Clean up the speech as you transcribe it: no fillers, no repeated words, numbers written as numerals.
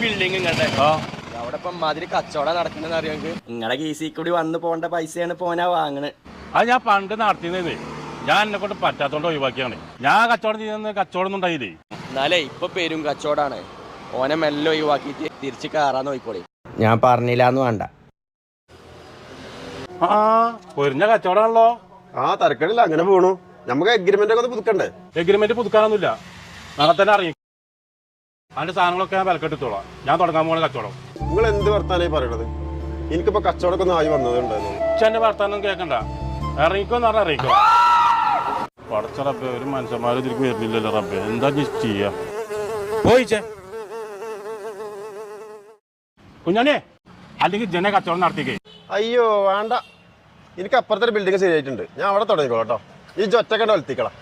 Building ഇങ്ങട്ടെ അവിടെ ഇപ്പം മാതിരി കച്ചവടം നടക്കണെന്ന് അറിയാമെങ്കിൽ നിങ്ങളെ കീസി കൂടി വന്ന് പോകേണ്ട പൈസയാണ് പോനാ വാങ്ങണത്. അത് ഞാൻ പണ്ട് നടത്തിയത് ഞാൻ എന്നെ കൊണ്ട് പറ്റാത്തോണ്ട് ഒഴിവാക്കിയാണ്. ഞാൻ കച്ചവടം ചെയ്യുന്ന കച്ചവടം ഒന്നും ഉണ്ടായില്ലേ. എന്നാലേ ഇപ്പൊ പേരും കച്ചവടാണ്. ഓനെ മെല്ലെ ഒഴിവാക്കിയിട്ട് തിരിച്ച് കയറാൻ നോക്കിക്കോളി. ഞാൻ പറഞ്ഞില്ലാന്ന് വേണ്ട. ആ പൊരിഞ്ഞ കച്ചവടമാണല്ലോ. ആ തരക്കടില്ല, അങ്ങനെ പോണു. നമുക്ക് എഗ്രിമെന്റ് ഒക്കെ പുതുക്കണ്ടേ? എഗ്രിമെന്റ് പുതുക്കാനൊന്നുമില്ല, നാളെ തന്നെ അറിയും. അതിന്റെ സാധനങ്ങളൊക്കെ ഞാൻ വിലക്കെടുത്തോളാം. ഞാൻ തുടങ്ങാൻ പോകുന്ന കച്ചവടം. നിങ്ങൾ എന്ത് വർത്താനായി പറയണത്? എനിക്കിപ്പോ കച്ചവടമൊക്കെ ഒന്ന് ആയി വന്നതുണ്ടായിരുന്നു. ഉച്ചന്റെ വർത്താനം കേൾക്കണ്ട, ഇറങ്ങിക്കോന്ന് പറഞ്ഞാൽ ഇറങ്ങിക്കോ. പടച്ച റബ്ബേ, ഒരു മനുഷ്യന്മാരും ഇതിലേക്ക് വരുന്നില്ലല്ലോ റബ്ബേ, എന്താ ചെയ്യാ? പോയിച്ചേ കുഞ്ഞാണിയെ, അല്ലെങ്കിൽ ജന കച്ചവടം നടത്തിക്കേ. അയ്യോ വേണ്ട, എനിക്ക് അപ്പുറത്തെ ഒരു ബിൽഡിംഗ് ശരിയായിട്ടുണ്ട്, ഞാൻ അവിടെ തുടങ്ങിക്കോളാം കേട്ടോ. ഈ ഒറ്റക്കണ്ട വലത്തിക്കളാം.